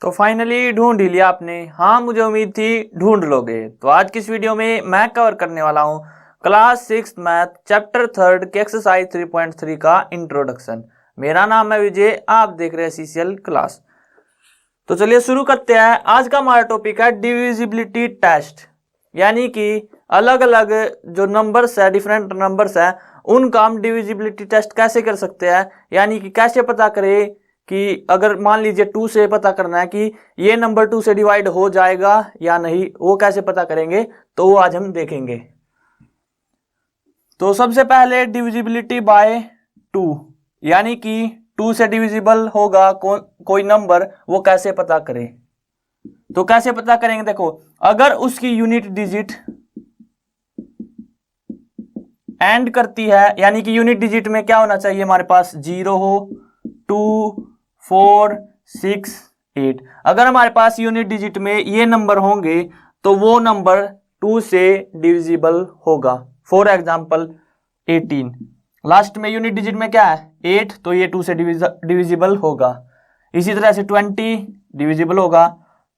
तो फाइनली ढूंढ ही लिया आपने। हाँ, मुझे उम्मीद थी ढूंढ लोगे। तो आज की इस वीडियो में मैं कवर करने वाला हूँ क्लास 6 मैथ चैप्टर 3 के एक्सरसाइज 3.3 का इंट्रोडक्शन। मेरा नाम है विजय, आप देख रहे हैं सीसीएल क्लास। तो चलिए शुरू करते हैं। आज का हमारा टॉपिक है डिविजिबिलिटी टेस्ट, यानी कि अलग अलग जो नंबर्स है, डिफरेंट नंबर्स है, उनका हम डिविजिबिलिटी टेस्ट कैसे कर सकते हैं। यानी कि कैसे पता करें कि अगर मान लीजिए 2 से पता करना है कि ये नंबर 2 से डिवाइड हो जाएगा या नहीं, वो कैसे पता करेंगे, तो वो आज हम देखेंगे। तो सबसे पहले डिविजिबिलिटी बाय 2, यानी कि 2 से डिविजिबल होगा कोई नंबर, वो कैसे पता करें। तो कैसे पता करेंगे, देखो अगर उसकी यूनिट डिजिट एंड करती है, यानी कि यूनिट डिजिट में क्या होना चाहिए हमारे पास, 0 हो, 2, 4, 6, 8। अगर हमारे पास यूनिट डिजिट में ये नंबर होंगे तो वो नंबर 2 से डिविजिबल होगा। फॉर एग्जांपल 18, लास्ट में यूनिट डिजिट में क्या है 8, तो ये 2 से डिविजिबल होगा। इसी तरह से 20 डिविजिबल होगा,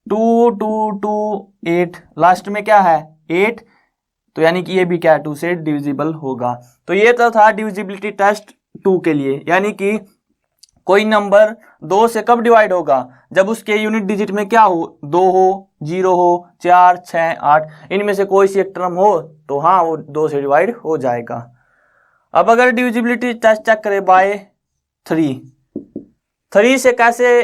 2, 2, 2, 8, लास्ट में क्या है 8, तो यानी कि ये भी क्या है 2 से डिविजिबल होगा। तो ये तो था डिविजिबिलिटी टेस्ट 2 के लिए, यानी कि कोई नंबर 2 से कब डिवाइड होगा, जब उसके यूनिट डिजिट में क्या हो, 2 हो, 0 हो, 4, 6, 8, इनमें से कोई सी एक टर्म हो तो हाँ वो 2 से डिवाइड हो जाएगा। अब अगर डिविजिबिलिटी टेस्ट चेक करें बाय 3 से कैसे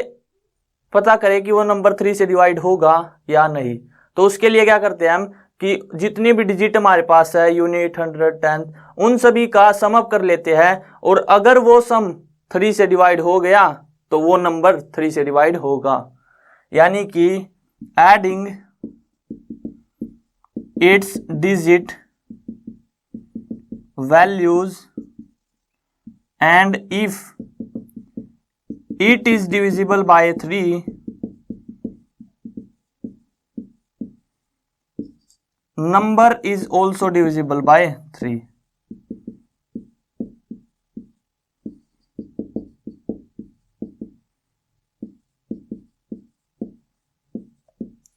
पता करें कि वो नंबर 3 से डिवाइड होगा या नहीं। तो उसके लिए क्या करते हैं हम कि जितनी भी डिजिट हमारे पास है, यूनिट, 100, 10, उन सभी का सम अप कर लेते हैं, और अगर वो सम 3 से डिवाइड हो गया तो वो नंबर 3 से डिवाइड होगा। यानी कि adding it's digit values and if it is divisible by 3, number is also divisible by 3।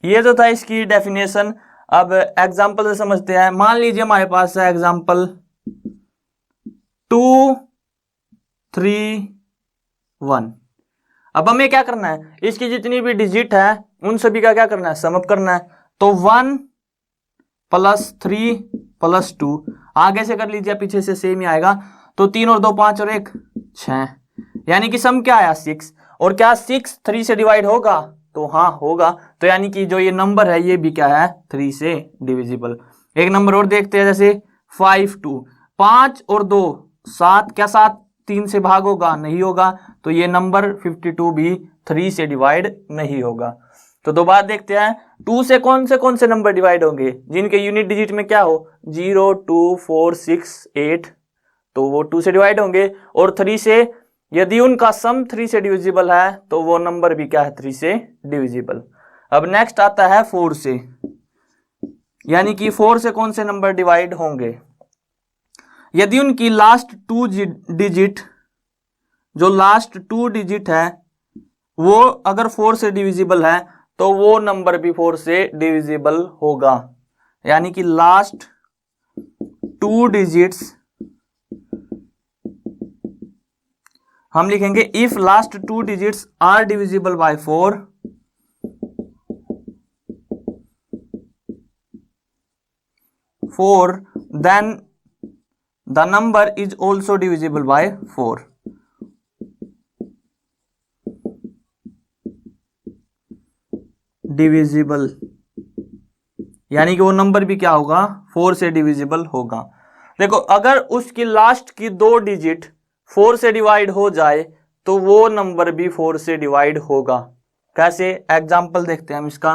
ये तो था इसकी डेफिनेशन। अब एग्जांपल से समझते हैं। मान लीजिए हमारे पास है एग्जांपल 2, 3, 1। अब हमें क्या करना है, इसकी जितनी भी डिजिट है उन सभी का क्या करना है, सम अप करना है। तो 1 + 3 + 2, आगे से कर लीजिए, पीछे से सेम ही आएगा। तो 3 और 2 5 और 1 6, यानी कि सम क्या आया 6। और क्या 6 3 से डिवाइड होगा, तो हाँ होगा। तो यानी कि जो ये नंबर है ये भी क्या है 3 से डिविजिबल। एक नंबर और देखते हैं, जैसे 5, 2, 5 और 2 7, क्या 7 3 से भाग होगा, नहीं होगा। तो ये नंबर 52 भी 3 से डिवाइड नहीं होगा। तो दो बात देखते हैं, 2 से कौन से नंबर डिवाइड होंगे, जिनके यूनिट डिजिट में क्या हो 0, 2, 4, 6, 8, तो वो 2 से डिवाइड होंगे। और 3 से यदि उनका सम 3 से डिविजिबल है तो वो नंबर भी क्या है 3 से डिविजिबल। अब नेक्स्ट आता है 4 से, यानी कि 4 से कौन से नंबर डिवाइड होंगे, यदि उनकी लास्ट 2 डिजिट, जो लास्ट 2 डिजिट है वो अगर 4 से डिविजिबल है तो वो नंबर भी 4 से डिविजिबल होगा। यानी कि लास्ट 2 डिजिट्स हम लिखेंगे if last 2 digits are divisible by 4, then the number is also divisible by 4। Divisible यानी कि वो नंबर भी क्या होगा 4 से डिविजिबल होगा। देखो अगर उसकी लास्ट की 2 डिजिट 4 से डिवाइड हो जाए तो वो नंबर भी 4 से डिवाइड होगा। कैसे, एग्जांपल देखते हैं हम इसका।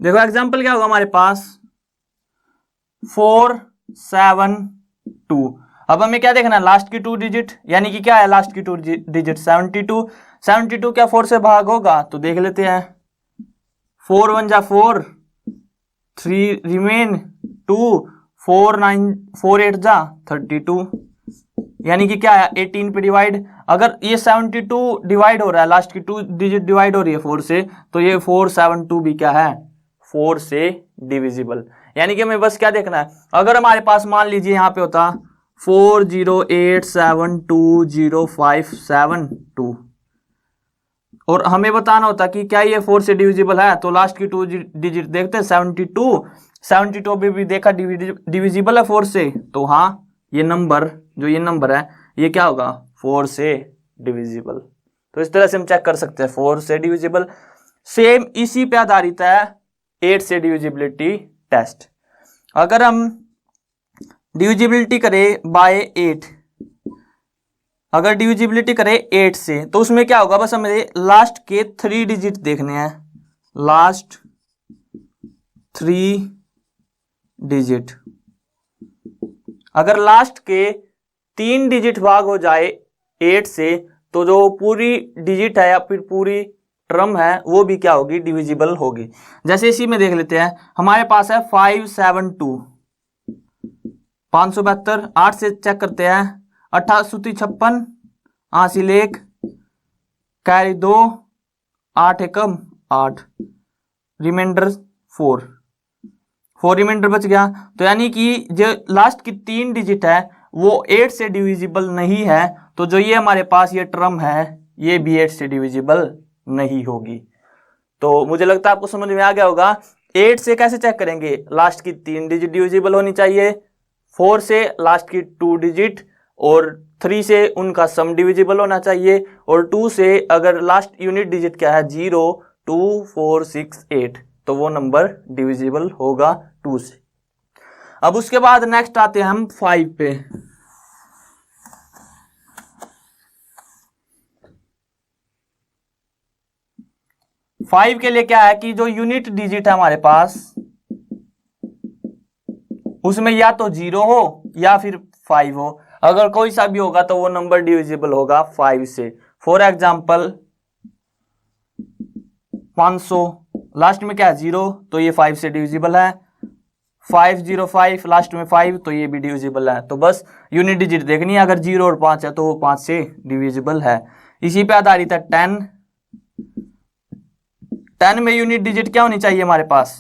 देखो एग्जांपल क्या होगा हमारे पास 4, 7, 2। अब हमें क्या देखना है, लास्ट की 2 डिजिट, यानी कि क्या है लास्ट की 2 डिजिट 72। 72 क्या 4 से भाग होगा, तो देख लेते हैं। 4 1 जा 4, 3 रिमेन 2, 4 9 4 8 जा 32। यानी कि क्या है 18 पे डिवाइड, अगर ये 72 डिवाइड हो रहा है, लास्ट की 2 डिजिट डिवाइड हो रही है 4 से, तो ये 472 भी क्या है 4 से डिविजिबल। यानी कि हमें बस क्या देखना है, अगर हमारे पास मान लीजिए यहाँ पे होता 408720572 और हमें बताना होता कि क्या ये 4 से डिविजिबल है, तो लास्ट की 2 डिजिट देखते हैं 72 भी देखा डिविजिबल है 4 से, तो हाँ ये नंबर जो ये नंबर है ये क्या होगा 4 से डिविजिबल। तो इस तरह से हम चेक कर सकते हैं 4 से डिविजिबल। सेम इसी पे आधारित है 8 से डिविजिबिलिटी टेस्ट। अगर हम डिविजिबिलिटी करें बाय 8, अगर डिविजिबिलिटी करें 8 से, तो उसमें क्या होगा, बस हमें लास्ट के 3 डिजिट देखने हैं, लास्ट 3 डिजिट। अगर लास्ट के 3 डिजिट भाग हो जाए 8 से, तो जो पूरी डिजिट है या फिर पूरी टर्म है वो भी क्या होगी डिविजिबल होगी। जैसे इसी में देख लेते हैं, हमारे पास है 572 572, 8 से चेक करते हैं, 8 सूती 56, हासिल 1, कैरी 2, 8 एकम 8, रिमाइंडर 4 रिमाइंडर बच गया। तो यानी कि जो लास्ट की 3 डिजिट है वो 8 से डिविजिबल नहीं है, तो जो ये हमारे पास ये टर्म है ये भी 8 से डिविजिबल नहीं होगी। तो मुझे लगता है आपको समझ में आ गया होगा 8 से कैसे चेक करेंगे, लास्ट की 3 डिजिट डिविजिबल होनी चाहिए, 4 से लास्ट की 2 डिजिट और 3 से उनका सम डिविजिबल होना चाहिए, और 2 से अगर लास्ट यूनिट डिजिट क्या है 0 2 4 6 8, तो वो नंबर डिविजिबल होगा 2 से। अब उसके बाद नेक्स्ट आते हैं हम 5 पे। 5 के लिए क्या है कि जो यूनिट डिजिट है हमारे पास उसमें या तो 0 हो या फिर 5 हो, अगर कोई सा भी होगा तो वो नंबर डिविजिबल होगा 5 से। फॉर एग्जाम्पल 500 लास्ट में क्या है 0, तो ये 5 से डिविजिबल है, 505 लास्ट में 5, तो ये भी डिविजिबल है। तो बस यूनिट डिजिट देखनी है, अगर 0 और 5 है तो वो 5 से डिविजिबल है। इसी पे आधारित है 10 में यूनिट डिजिट क्या होनी चाहिए हमारे पास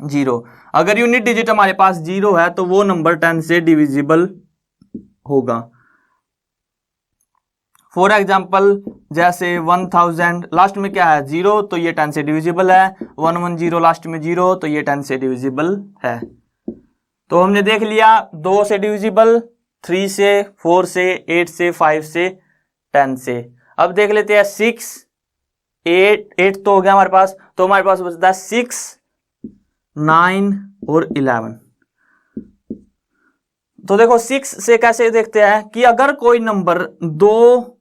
0, अगर यूनिट डिजिट हमारे पास 0 है तो वो नंबर 10 से डिविजिबल होगा। फॉर एग्जाम्पल जैसे 1000 लास्ट में क्या है 0, तो ये 10 से डिविजिबल है, 110 लास्ट में 0, तो ये 10 से डिविजिबल है। तो हमने देख लिया 2 से डिविजिबल, 3 से, 4 से, 8 से, 5 से, 10 से। अब देख लेते हैं 6 8 तो हो गया हमारे पास, तो हमारे पास बचता है 6 9 और 11। तो देखो 6 से कैसे देखते हैं कि अगर कोई नंबर 2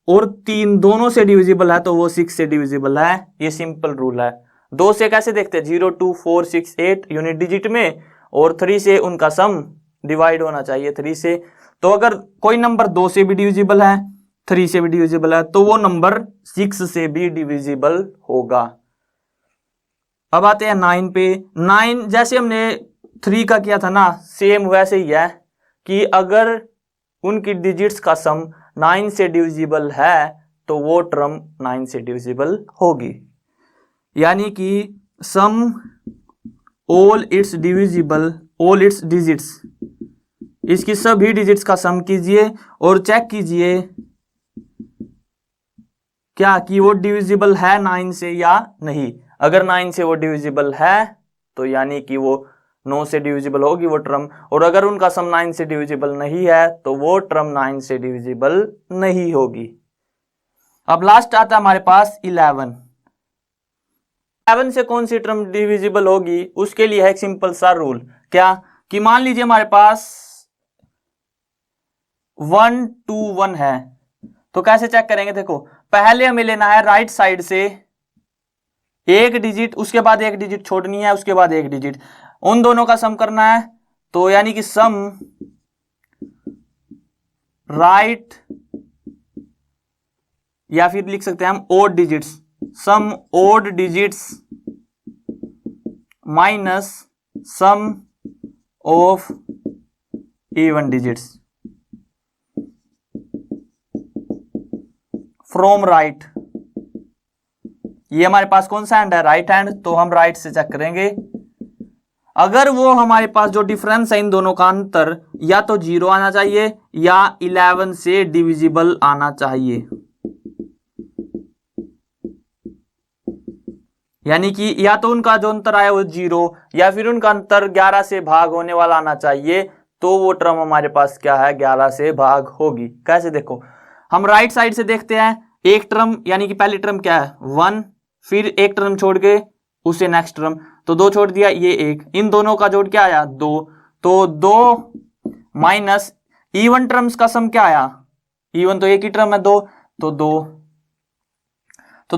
और 3 दोनों से डिविजिबल है तो वो 6 से डिविजिबल है, ये सिंपल रूल है। 2 से कैसे देखते हैं 0 2 4 6 8 यूनिट डिजिट में, और 3 से उनका सम डिवाइड होना चाहिए 3 से। तो अगर कोई नंबर 2 से भी डिविजिबल है 3 से भी डिविजिबल है तो वो नंबर 6 से भी डिविजिबल होगा। अब आते हैं 9 पे। 9 जैसे हमने 3 का किया था ना, सेम वैसे ही है कि अगर उनकी डिजिट्स का सम 9 से डिविजिबल है तो वो टर्म 9 से डिविजिबल होगी। यानी कि सम ऑल इट्स डिजिट्स, इसकी सभी डिजिट्स का सम कीजिए और चेक कीजिए क्या कि वो डिविजिबल है 9 से या नहीं। अगर 9 से वो डिविजिबल है तो यानी कि वो 9 से डिविजिबल होगी वो टर्म, और अगर उनका सम 9 से डिविजिबल नहीं है तो वो टर्म 9 से डिविजिबल नहीं होगी। अब लास्ट आता है हमारे पास 11 से कौन सी टर्म डिविजिबल होगी, उसके लिए है एक सिंपल सा रूल, क्या कि मान लीजिए हमारे पास 1 2 1 है, तो कैसे चेक करेंगे, देखो पहले हमें लेना है राइट साइड से एक डिजिट, उसके बाद एक डिजिट छोड़नी है, उसके बाद एक डिजिट, उन दोनों का सम करना है। तो यानी कि सम राइट, या फिर लिख सकते हैं हम odd digits, sum odd digits minus sum of even digits. From right, ये हमारे पास कौन सा हैंड है, राइट हैंड, तो हम राइट से चेक करेंगे। अगर वो हमारे पास जो डिफरेंस है इन दोनों का अंतर या तो 0 आना चाहिए या 11 से डिविजिबल आना चाहिए, यानी कि या तो उनका जो अंतर आया वो 0 या फिर उनका अंतर 11 से भाग होने वाला आना चाहिए, तो वो टर्म हमारे पास क्या है, 11 से भाग होगी। कैसे, देखो हम राइट साइड से देखते हैं, एक टर्म यानी कि पहली टर्म क्या है 1, फिर एक टर्म छोड़ के उसे नेक्स्ट टर्म, तो 2 छोड़ दिया, ये 1, इन दोनों का जोड़ क्या आया 2, तो 2 माइनस इवन टर्म्स का सम क्या आया, इवन तो एक ही टर्म है 2, तो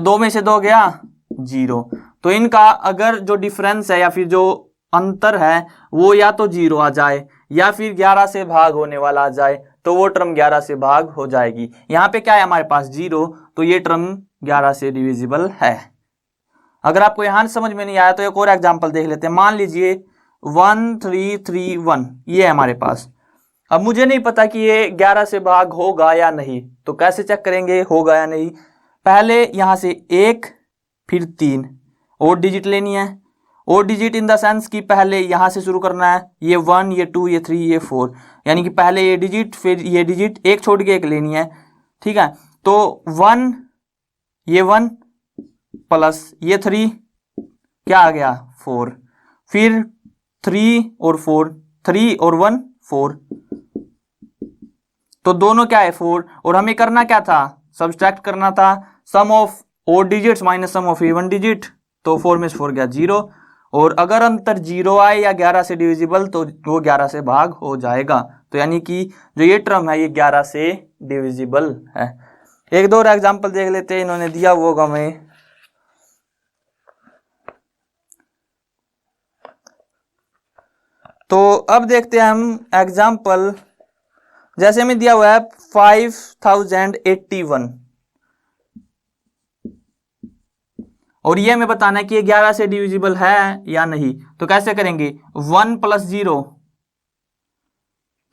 2 में से 2 गया 0, तो इनका अगर जो डिफरेंस है या फिर जो अंतर है वो या तो 0 आ जाए या फिर 11 से भाग होने वाला आ जाए, तो वो टर्म 11 से भाग हो जाएगी। यहाँ पे क्या है हमारे पास 0, तो ये टर्म 11 से डिविजिबल है। अगर आपको यहाँ समझ में नहीं आया तो एक और एग्जांपल देख लेते हैं। मान लीजिए 1331 ये है हमारे पास। अब मुझे नहीं पता कि ये 11 से भाग होगा या नहीं, तो कैसे चेक करेंगे होगा या नहीं। पहले यहाँ से 1 फिर 3 और डिजिट लेनी है, और डिजिट इन द सेंस कि पहले यहाँ से शुरू करना है, ये 1 ये 2 ये 3 ये 4, यानी कि पहले ये डिजिट फिर ये डिजिट, एक छोड़ के एक लेनी है, ठीक है। तो 1 ये 1 प्लस ये 3 क्या आ गया 4, फिर 3 और 4, 3 और 1 4, तो दोनों क्या है 4, और हमें करना क्या था, सब्सट्रैक्ट करना था sum of odd digits minus sum of even digit, तो 4 में से 4 गया 0, और अगर अंतर 0 आए या 11 से डिविजिबल तो वो 11 से भाग हो जाएगा। तो यानी कि जो ये टर्म है ये 11 से डिविजिबल है। एक दो और एग्जांपल देख लेते हैं, इन्होंने दिया वो हमें। तो अब देखते हैं हम एग्जांपल, जैसे हमें दिया हुआ है 5081 और ये हमें बताना है कि ये 11 से डिविजिबल है या नहीं। तो कैसे करेंगे, 1 प्लस 0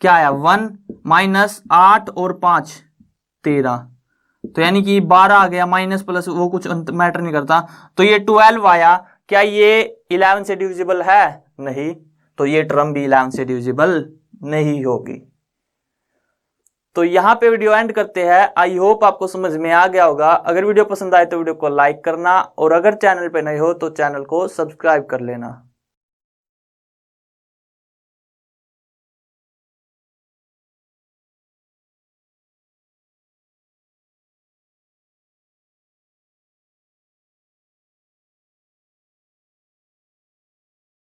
क्या आया 1 माइनस 8 और 5 13, तो यानी कि 12 आ गया, माइनस प्लस वो कुछ मैटर नहीं करता, तो ये 12 आया। क्या ये 11 से डिविजिबल है, नहीं, तो ये टर्म भी 11 से डिविजिबल नहीं होगी। तो यहाँ पे वीडियो एंड करते हैं। आई होप आपको समझ में आ गया होगा। अगर वीडियो पसंद आए तो वीडियो को लाइक करना, और अगर चैनल पे नए हो तो चैनल को सब्सक्राइब कर लेना।